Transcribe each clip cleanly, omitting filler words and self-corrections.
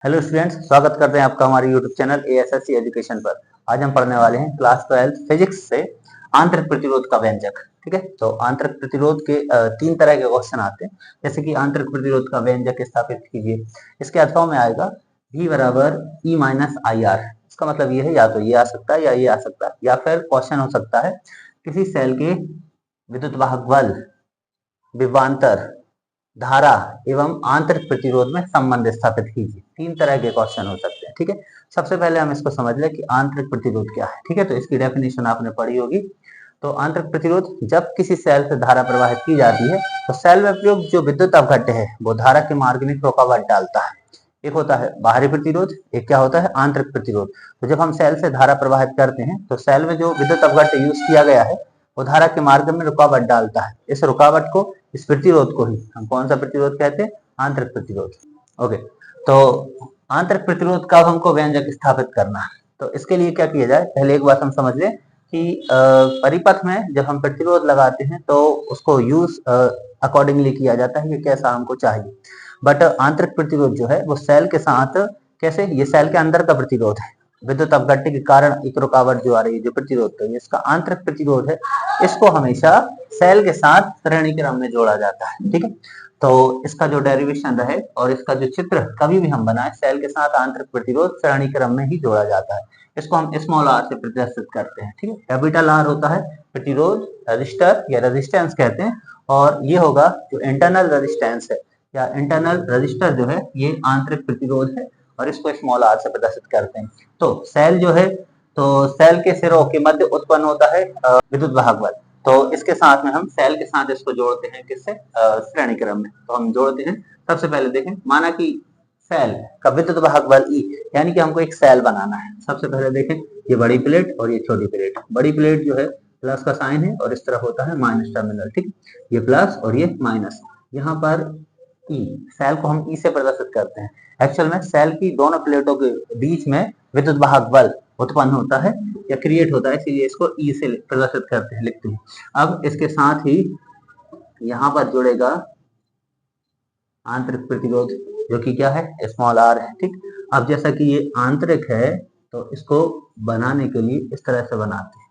Hello students, स्वागत करते हैं आपका हमारे यूट्यूब चैनल एएसएससी एजुकेशन पर। आज हम पढ़ने वाले हैं क्लास 12 फिजिक्स से आंतरिक प्रतिरोध का व्यंजक। ठीक है, तो आंतरिक प्रतिरोध के तीन तरह के क्वेश्चन आते हैं। जैसे कि आंतरिक प्रतिरोध का व्यंजक स्थापित कीजिए। इसके अर्थों में आएगा V बराबर E माइनस आई आर। इसका मतलब ये है, या तो ये आ सकता है या ये आ सकता है, या फिर क्वेश्चन हो सकता है किसी सेल के विद्युत वाहक बल, विभवांतर, धारा एवं आंतरिक प्रतिरोध में संबंध स्थापित कीजिए। तीन तरह के क्वेश्चन हो सकते हैं। ठीक है, सबसे पहले हम इसको समझ लें कि आंतरिक प्रतिरोध क्या है। ठीक है, तो इसकी डेफिनेशन आपने पढ़ी होगी। तो आंतरिक प्रतिरोध, जब किसी सेल से धारा प्रवाहित की जाती है तो सेल में प्रयुक्त जो विद्युत अवघट्ट है वो धारा के मार्ग में रुकावट डालता है। एक होता है बाहरी प्रतिरोध, एक क्या होता है आंतरिक प्रतिरोध। तो जब हम सेल से धारा प्रवाहित करते हैं तो सेल में जो विद्युत अवघट्ट यूज किया गया है वो धारा के मार्ग में रुकावट डालता है। इस रुकावट को, इस प्रतिरोध को ही हम कौन सा प्रतिरोध कहते हैं? आंतरिक प्रतिरोध। ओके, तो आंतरिक प्रतिरोध का हमको व्यंजक स्थापित करना है। तो इसके लिए क्या किया जाए, पहले एक बात हम समझ लें कि परिपथ में जब हम प्रतिरोध लगाते हैं तो उसको यूज अकॉर्डिंगली किया जाता है कि कैसा हमको चाहिए। बट आंतरिक प्रतिरोध जो है वो सेल के साथ कैसे, ये सेल के अंदर का प्रतिरोध है। विद्युत अवघट्ट के कारण एक रुकावट जो आ रही है, जो प्रतिरोध है, इसका आंतरिक प्रतिरोध है। इसको हमेशा सेल के साथ श्रेणी क्रम में जोड़ा जाता है। ठीक है, तो इसका जो डेरिवेशन रहे और इसका जो चित्र कभी भी हम बनाए, सेल के साथ आंतरिक प्रतिरोध श्रेणी क्रम में ही जोड़ा जाता है। इसको हम स्मॉल आर से प्रदर्शित करते हैं। ठीक है, कैपिटल आर होता है प्रतिरोध, रजिस्टर या रेजिस्टेंस कहते हैं, और ये होगा जो इंटरनल रेजिस्टेंस है या इंटरनल रजिस्टर जो है, ये आंतरिक प्रतिरोध है, और इसको स्मॉल आर से प्रदर्शित करते हैं। तो सेल जो है, तो सेल के सिरों के मध्य उत्पन्न होता है विद्युत वाहक बल। तो इसके साथ में हम सेल के साथ इसको जोड़ते हैं, किससे? श्रेणी क्रम में। तो हम जोड़ते हैं, सबसे पहले देखें, माना कि सेल का विद्युत वाहक बल E, यानी कि हमको एक सेल बनाना है। सबसे पहले देखें, ये बड़ी प्लेट और ये छोटी प्लेट। बड़ी प्लेट जो है प्लस का साइन है और इस तरफ होता है माइनस टर्मिनल। ठीक, ये प्लस और ये माइनस। यहाँ पर E, सेल को हम E से प्रदर्शित करते हैं। एक्चुअल में सेल की दोनों प्लेटों के बीच में विद्युत वाहक बल उत्पन्न होता है या क्रिएट होता है, इसीलिए इसको E से प्रदर्शित करते हैं, लिखते हैं। अब इसके साथ ही यहाँ पर जुड़ेगा आंतरिक प्रतिरोध, जो कि क्या है? स्मॉल आर है। ठीक, अब जैसा कि ये आंतरिक है तो इसको बनाने के लिए इस तरह से बनाते हैं।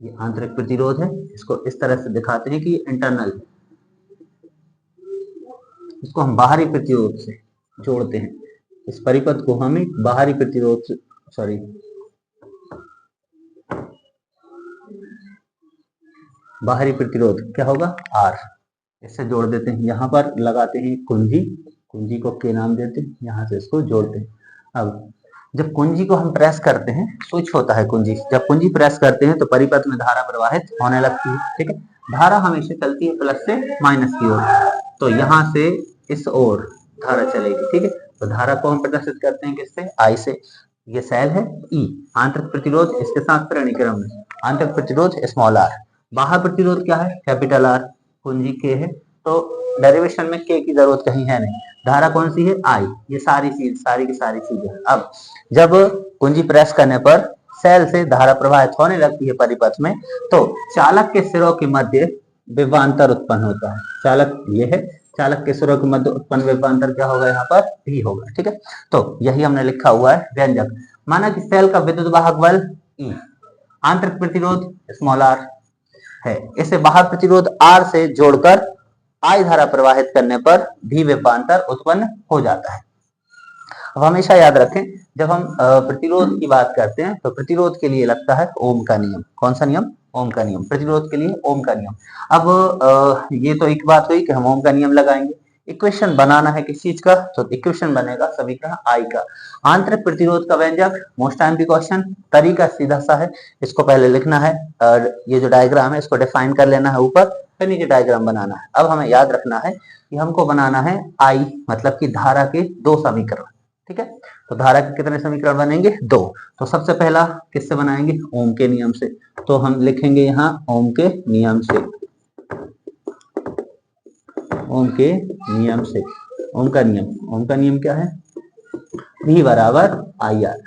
ये आंतरिक प्रतिरोध है, इसको इस तरह से दिखाते हैं कि इंटरनल, इसको हम बाहरी प्रतिरोध से जोड़ते हैं। इस परिपथ को हम एक बाहरी प्रतिरोध से, सॉरी, बाहरी प्रतिरोध क्या होगा? आर, इससे जोड़ देते हैं। यहाँ पर लगाते हैं कुंजी, कुंजी को के नाम देते हैं, यहाँ से इसको जोड़ते हैं। अब जब कुंजी को हम प्रेस करते हैं, स्विच होता है कुंजी, जब कुंजी प्रेस करते हैं तो परिपथ में धारा प्रवाहित होने लगती है। ठीक है, धारा हमेशा चलती है प्लस से माइनस की ओर, तो यहाँ से इस ओर धारा चलेगी। ठीक है, तो धारा को हम प्रदर्शित करते हैं किससे? आई से। ये सेल है E, आंतरिक प्रतिरोध इसके साथ श्रेणी क्रम में, आंतरिक प्रतिरोध स्मॉल आर। बाहर प्रतिरोध क्या है? कैपिटल आर, कुंजी के है, तो डेरिवेशन में के की जरूरत कहीं है नहीं। धारा कौन सी है? आई। ये सारी चीज, सारी की सारी चीजें। अब जब कुंजी प्रेस करने पर सेल से धारा प्रवाहित होने लगती है परिपथ में, तो चालक के सिरों के मध्य विभवांतर उत्पन्न होता है। चालक ये है, चालक के सिरों के मध्य उत्पन्न विभवांतर क्या होगा? यहाँ पर भी होगा। ठीक है, तो यही हमने लिखा हुआ है व्यंजक। माना कि सेल का विद्युत वाहक बल E, आंतरिक प्रतिरोध स्मॉल आर है, इसे बाहर प्रतिरोध R से जोड़कर I धारा प्रवाहित करने पर भी विभवांतर उत्पन्न हो जाता है। अब हमेशा याद रखें, जब हम प्रतिरोध की बात करते हैं तो प्रतिरोध के लिए लगता है ओम का नियम। कौन सा नियम? ओम का नियम। प्रतिरोध के लिए ओम का नियम। अब ये तो एक बात हुई कि हम ओम का नियम लगाएंगे। इक्वेशन बनाना है किस चीज का? तो इक्वेशन बनेगा समीकरण I का। आंतरिक प्रतिरोध का व्यंजक, मोस्ट टाइम की क्वेश्चन, तरीका सीधा सा है। इसको पहले लिखना है और ये जो डायग्राम है इसको डिफाइन कर लेना है ऊपर, फिर नीचे डायग्राम बनाना है। अब हमें याद रखना है कि हमको बनाना है I, मतलब कि धारा के दो समीकरण। ठीक है, तो धारा के कितने समीकरण बनेंगे? दो। तो सबसे पहला किससे बनाएंगे? ओम के नियम से। तो हम लिखेंगे यहाँ ओम के नियम से, ओम के नियम से। ओम का नियम, ओम का नियम क्या है? V बराबर आई आर।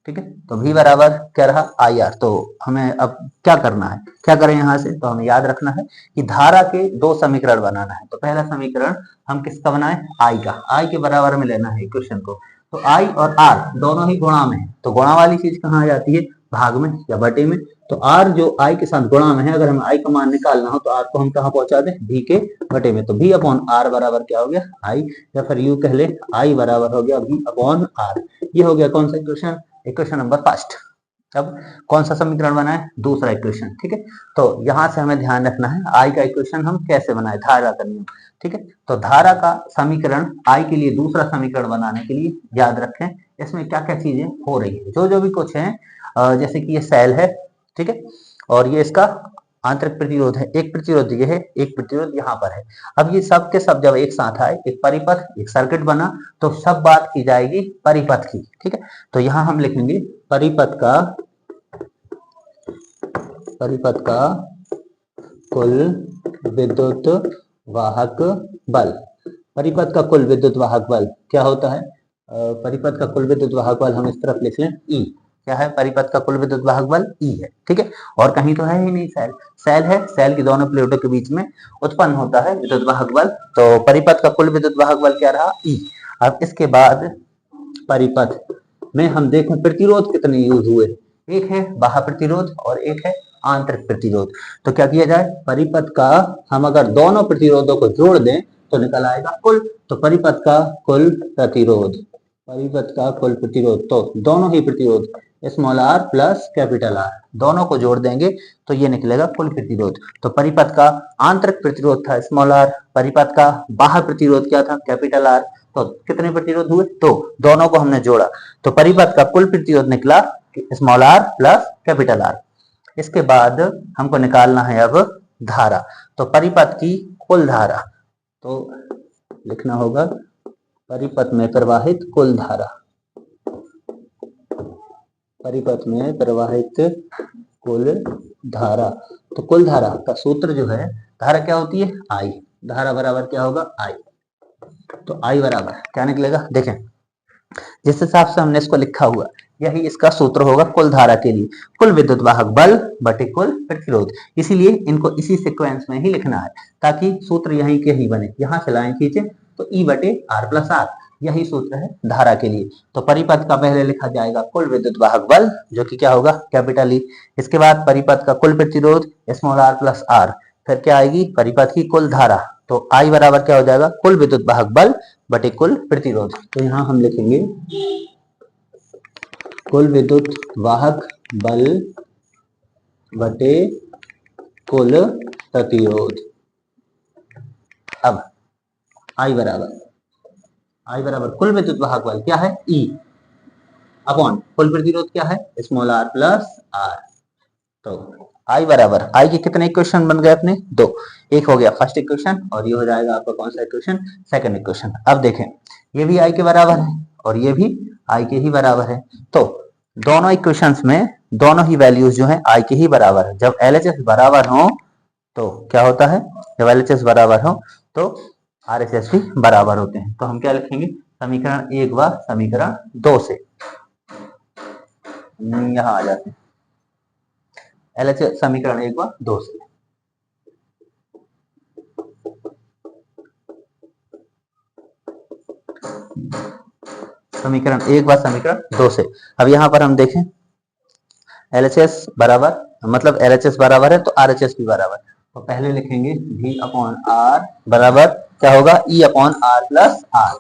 ठीक है। तो v बराबर क्या रहा आई आर। तो हमें अब क्या करना है, क्या करें यहाँ से, तो हमें याद रखना है कि धारा के दो समीकरण बनाना है। तो पहला समीकरण हम किसका बनाए, आई का, आई के बराबर में लेना है इक्वेशन को। तो आई और आर दोनों ही गुणा में है, तो गुणा वाली चीज कहाँ आ जाती है, भाग में या बटे में। तो आर जो आई के साथ गुणा में है, अगर हमें आई का मान निकालना हो तो आर को हम कहाँ पहुंचा दें, भी के बटे में। तो भी अपॉन आर बराबर क्या हो गया, आई, या फिर यू कह ले आई बराबर हो गया भी अपॉन आर। ये हो गया कौन सा इक्वेशन, इक्वेशन नंबर फर्स्ट। अब कौन सा समीकरण बना है, दूसरा इक्वेशन। ठीक है। तो यहां से हमें ध्यान रखना है आई का इक्वेशन हम कैसे बनाए, धारा का नियम। ठीक है। तो धारा का समीकरण आई के लिए दूसरा समीकरण बनाने के लिए याद रखें इसमें क्या क्या चीजें हो रही है, जो जो भी कुछ है। जैसे कि ये सेल है, ठीक है, और ये इसका आंतरिक प्रतिरोध है, एक प्रतिरोध ये है, एक प्रतिरोध यहाँ पर है। अब ये सब के सब जब एक साथ आए, एक परिपथ, एक सर्किट बना, तो सब बात की जाएगी परिपथ की। ठीक है। तो यहाँ हम लिखेंगे परिपथ का कुल विद्युत वाहक बल। परिपथ का कुल विद्युत वाहक बल क्या होता है, परिपथ का कुल विद्युत वाहक बल हम इस तरफ लिख लें ई। क्या है, परिपथ का कुल विद्युत वाहक बल ई है। ठीक है। और कहीं तो है ही नहीं, सेल, सेल है, सेल की दोनों प्लेटों के बीच में उत्पन्न होता है विद्युत वाहक बल। तो परिपथ का कुल विद्युत वाहक बल क्या रहा, ई। अब इसके बाद परिपथ में हम देखें प्रतिरोध कितने यूज हुए, एक है बाह्य प्रतिरोध और एक है आंतरिक प्रतिरोध। तो क्या किया जाए, परिपथ का हम अगर दोनों प्रतिरोधों को जोड़ दें तो निकल आएगा कुल। तो परिपथ का कुल प्रतिरोध, परिपथ का कुल प्रतिरोध, तो दोनों ही प्रतिरोध small R plus capital R दोनों को जोड़ देंगे तो ये निकलेगा कुल प्रतिरोध। तो परिपथ का आंतरिक प्रतिरोध था स्मॉल आर, परिपथ का बाह्य प्रतिरोध क्या था, कैपिटल आर। तो कितने प्रतिरोध हुए, तो दोनों को हमने जोड़ा तो परिपथ का कुल प्रतिरोध निकला small R plus capital R. इसके बाद हमको निकालना है अब धारा। तो परिपथ की कुल धारा, तो लिखना होगा परिपथ में प्रवाहित कुल धारा, परिपथ में प्रवाहित कुल धारा। तो कुल धारा का सूत्र जो है, धारा क्या होती है, आई, धारा बराबर क्या होगा, आई। तो आई बराबर क्या निकलेगा, देखें जिस हिसाब से हमने इसको लिखा हुआ यही इसका सूत्र होगा कुल धारा के लिए, कुल विद्युत वाहक बल बटे कुल प्रतिरोध। इसीलिए इनको इसी सीक्वेंस में ही लिखना है ताकि सूत्र यहीं के ही बने। यहां से लाइन खींचे तो ई बटे आर प्लस आर, यही सूत्र है धारा के लिए। तो परिपथ का पहले लिखा जाएगा कुल विद्युत वाहक बल जो कि क्या होगा, कैपिटल ई। इसके बाद परिपथ का कुल प्रतिरोध स्मॉल आर प्लस आर, फिर क्या आएगी परिपथ की कुल धारा। तो आई बराबर क्या हो जाएगा, कुल विद्युत वाहक बल बटे कुल प्रतिरोध। तो यहां हम लिखेंगे कुल विद्युत वाहक बल बटे कुल प्रतिरोध। अब आई बराबर कुल विद्युत वाहक बल क्या है, ई, अपॉन कुल प्रतिरोध क्या है, स्मॉल आर प्लस आर। तो आई बराबर, आई के कितने इक्वेशन बन गए अपने, दो। एक हो गया फर्स्ट इक्वेशन और ये हो जाएगा आपका कौन सा इक्वेशन, सेकंड इक्वेशन। अब देखें ये भी आई के बराबर है और ये भी आई के ही बराबर है। तो दोनों इक्वेशंस में दोनों ही वैल्यूज जो है आई के ही बराबर है। जब एलएचएस बराबर हो तो क्या होता है, जब एलएचएस बराबर हो तो आरएचएस भी बराबर होते हैं। तो हम क्या लिखेंगे, समीकरण एक व समीकरण दो से यहां आ जाते हैं, एलएचएस समीकरण एक व दो से। समीकरण एक व समीकरण दो से। अब यहां पर हम देखें एलएचएस बराबर, मतलब एलएचएस बराबर है तो आरएचएस भी बराबर। तो पहले लिखेंगे v अपॉन आर बराबर क्या होगा, E upon R plus R.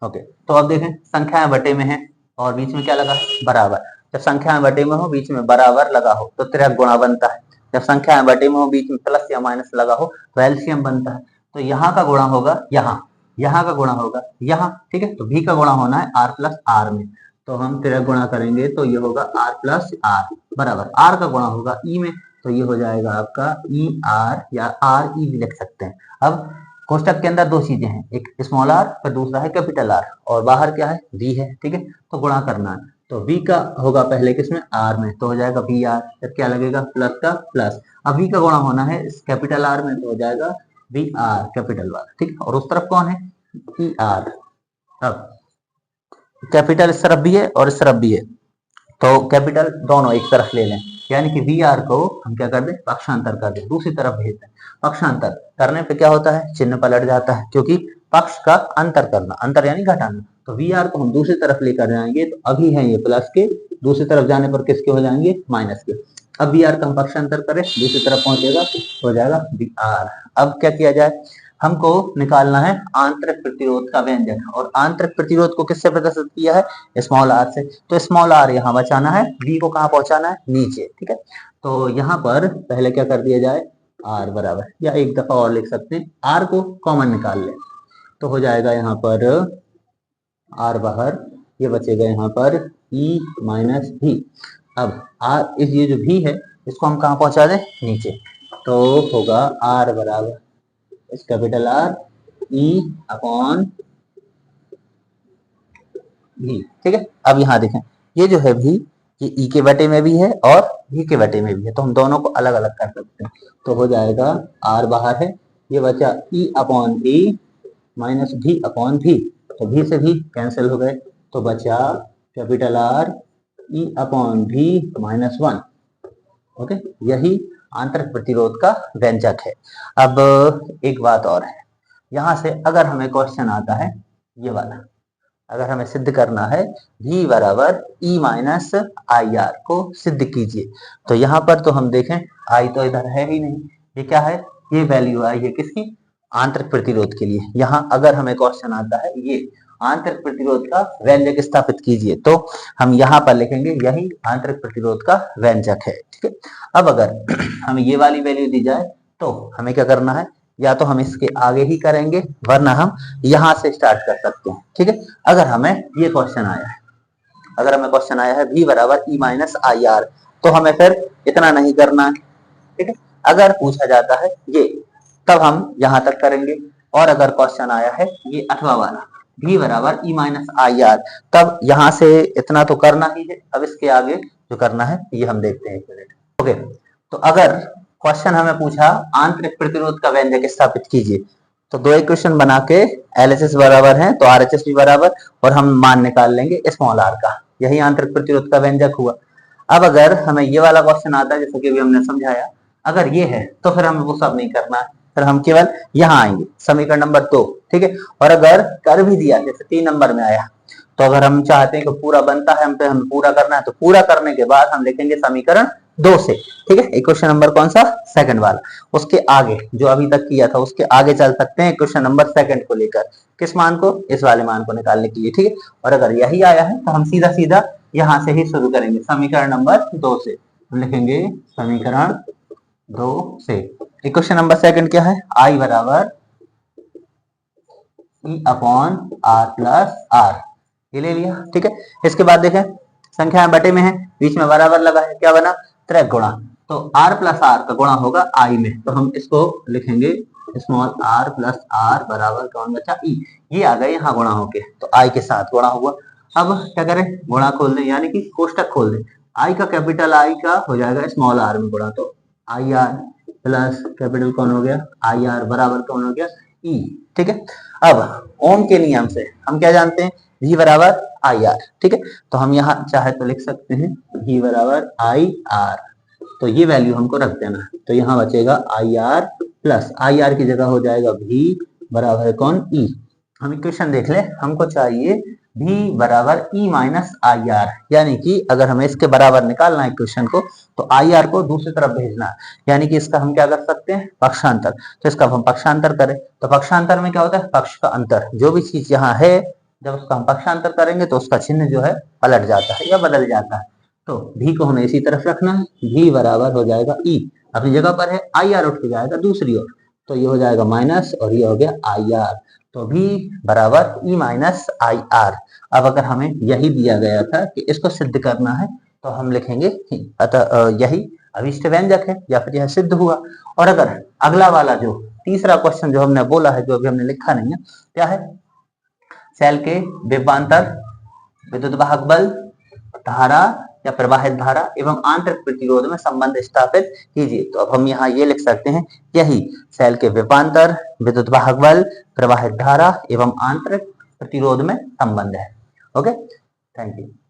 Okay. तो अब देखें संख्याएं बटे में है और बीच में क्या लगा है, बराबर। जब संख्याएं बटे में हो बीच में बराबर लगा हो तो त्रिक गुणा बनता है। जब संख्याएं बटे में हो बीच में प्लस या माइनस लगा हो तो एलसीएम बनता है। तो यहाँ का गुणा होगा यहाँ, यहाँ का गुणा होगा यहाँ। ठीक है। तो v का गुणा होना है r प्लस आर में, तो हम त्रिक गुणा करेंगे तो ये होगा r प्लस आर बराबर r का गुणा होगा e में, तो ये हो जाएगा आपका ई आर या आर ई भी लिख सकते हैं। अब कोष्टक के अंदर दो चीजें हैं, एक स्मॉल आर और दूसरा है कैपिटल आर, और बाहर क्या है, v है। ठीक है। तो गुणा करना है तो v का होगा पहले किसमें, r में, तो हो जाएगा वी आर, फिर क्या लगेगा प्लस का प्लस। अब v का गुणा होना है इस कैपिटल आर में तो हो जाएगा वी आर कैपिटल वाला। ठीक है। और उस तरफ कौन है, ई आर, अब कैपिटल इस तरफ भी है और इस तरफ भी है, तो कैपिटल दोनों एक तरफ ले लें, यानी कि वी आर को हम क्या कर दें, पक्षांतर कर दें, दूसरी तरफ भेज दें। पक्षांतर करने पे क्या होता है, चिन्ह पलट जाता है, क्योंकि पक्ष का अंतर करना, अंतर यानी घटाना। तो वी आर को हम दूसरी तरफ लेकर जाएंगे, तो अभी है ये प्लस के, दूसरी तरफ जाने पर किसके हो जाएंगे, माइनस के। अब वी आर का हम पक्षांतर करें, दूसरी तरफ पहुंचेगा, हो जाएगा वी आर। अब क्या किया जाए, हमको निकालना है आंतरिक प्रतिरोध का व्यंजक, और आंतरिक प्रतिरोध को किससे प्रदर्शित किया है, स्मॉल आर से। तो स्मॉल आर यहाँ बचाना है, वी को कहाँ पहुंचाना है, नीचे, ठीक है। तो यहाँ पर पहले क्या कर दिया जाए, आर बराबर, या एक दफा और लिख सकते हैं, आर को कॉमन निकाल ले, तो हो जाएगा यहाँ पर आर बाहर, ये बचेगा यहाँ पर ई माइनस भी। अब आर इस ये जो भी है इसको हम कहाँ पहुंचा दें, नीचे, तो होगा आर बराबर इस कैपिटल आर ई अपॉन भी, ठीक है। अब यहाँ देखें, ये जो है भी, ये ई के बटे में भी है और भी के बटे में भी है, तो हम दोनों को अलग अलग कर सकते हैं। तो हो जाएगा आर बाहर है, ये बचा ई अपॉन ई माइनस भी अपॉन भी, तो भी से भी कैंसिल हो गए, तो बचा कैपिटल आर ई अपॉन भी माइनस 1। ओके, यही आंतरिक प्रतिरोध का व्यंजक है। अब एक बात और है, यहाँ से अगर हमें क्वेश्चन आता है ये वाला, अगर हमें सिद्ध करना है V बराबर E माइनस आई आर को सिद्ध कीजिए, तो यहाँ पर तो हम देखें I तो इधर है ही नहीं, ये क्या है, ये वैल्यू आई है किसकी, आंतरिक प्रतिरोध के लिए। यहाँ अगर हमें क्वेश्चन आता है ये आंतरिक प्रतिरोध का व्यंजक स्थापित कीजिए, तो हम यहाँ पर लिखेंगे यही आंतरिक प्रतिरोध का व्यंजक है, ठीक है। अब अगर हमें ये वाली वैल्यू दी जाए तो हमें क्या करना है, या तो हम इसके आगे ही करेंगे, वरना हम यहाँ से स्टार्ट कर सकते हैं, ठीक है। अगर हमें ये क्वेश्चन आया है, अगर हमें क्वेश्चन आया है V बराबर E माइनस आई आर, तो हमें फिर इतना नहीं करना है, ठीक है। अगर पूछा जाता है ये, तब हम यहाँ तक करेंगे, और अगर क्वेश्चन आया है ये अथवा वाला V बराबर E माइनस आई आर, तब यहाँ से इतना तो करना ही है। अब इसके आगे जो करना है ये हम देखते हैं, एक मिनट। ओके, तो अगर क्वेश्चन हमें पूछा आंतरिक प्रतिरोध का व्यंजक स्थापित कीजिए, तो दो इक्वेशन बना के LHS बराबर है तो RHS भी बराबर, और हम मान निकाल लेंगे स्मॉल r का, यही आंतरिक प्रतिरोध का व्यंजक हुआ। अब अगर हमें ये वाला क्वेश्चन आता है, जैसे कि अभी हमने समझाया, अगर ये है तो फिर हमें वो सब नहीं करना है, फिर हम केवल यहाँ आएंगे, समीकरण नंबर 2, ठीक है। और अगर कर भी दिया, जैसे 3 नंबर में आया, तो अगर हम चाहते हैं कि पूरा बनता है, हम पे हमें पूरा करना है, तो पूरा करने के बाद हम लिखेंगे समीकरण 2 से, ठीक है। इक्वेशन नंबर कौन सा, सेकंड वाला, उसके आगे जो अभी तक किया था उसके आगे चल सकते हैं इक्वेशन नंबर सेकंड को लेकर, किस मान को, इस वाले मान को निकालने के लिए, ठीक है। और अगर यही आया है तो हम सीधा सीधा यहाँ से ही शुरू करेंगे, समीकरण नंबर 2 से हम लिखेंगे समीकरण 2 से। इक्वेशन नंबर सेकंड क्या है, आई बराबर E upon R plus R, ये ले लिया, ठीक है। इसके बाद देखें संख्याएं बटे में है, बीच में बराबर लगा है, क्या बना, त्रिक गुणा, तो r प्लस आर का गुणा होगा i में, तो हम इसको लिखेंगे स्मॉल r प्लस आर बराबर कौन बचा, ई, ये आ गए यहाँ गुणा होके, तो i के साथ गुणा हुआ। अब क्या करें, गुणा खोल दें, यानी कि कोष्टक खोल दें, i का कैपिटल I का हो जाएगा स्मॉल r में गुणा, तो आई आर प्लस कैपिटल कौन हो गया, आई आर बराबर कौन हो गया, ई, ठीक है। अब ओम के नियम से हम क्या जानते हैं, V बराबर आई आर, ठीक है। तो हम यहाँ चाहे तो लिख सकते हैं V बराबर आई आर, तो ये वैल्यू हमको रख देना है, तो यहाँ बचेगा I R plus I R की जगह हो जाएगा V बराबर कौन, E। हम इक्वेशन देख ले, हमको चाहिए V बराबर E माइनस आई आर, यानी कि अगर हमें इसके बराबर निकालना है इक्वेशन को, तो आई आर को दूसरी तरफ भेजना है, यानी कि इसका हम क्या कर सकते हैं, पक्षांतर। तो इसका हम पक्षांतर करें, तो पक्षांतर में क्या होता है, पक्ष का अंतर, जो भी चीज यहाँ है जब उसका हम पक्षांतर करेंगे तो उसका चिन्ह जो है पलट जाता है या बदल जाता है। तो भी को हमें इसी तरफ रखना है, भी बराबर हो जाएगा ई, अपनी जगह पर है, आई आर उठ के जाएगा दूसरी ओर, तो ये हो जाएगा माइनस और ये हो गया आई आर, तो भी बराबर ई माइनस आई आर। अब अगर हमें यही दिया गया था कि इसको सिद्ध करना है, तो हम लिखेंगे अतः यही अभिष्ट व्यंजक है, या फिर यह सिद्ध हुआ। और अगर अगला वाला जो तीसरा क्वेश्चन जो हमने बोला है, जो अभी हमने लिखा नहीं है, क्या है, सेल के विभवांतर, विद्युत वाहक बल, धारा या प्रवाहित धारा एवं आंतरिक प्रतिरोध में संबंध स्थापित कीजिए। तो अब हम यहाँ ये लिख सकते हैं, यही सेल के विभवांतर, विद्युत वाहक बल, प्रवाहित धारा एवं आंतरिक प्रतिरोध में संबंध है। Okay, thank you.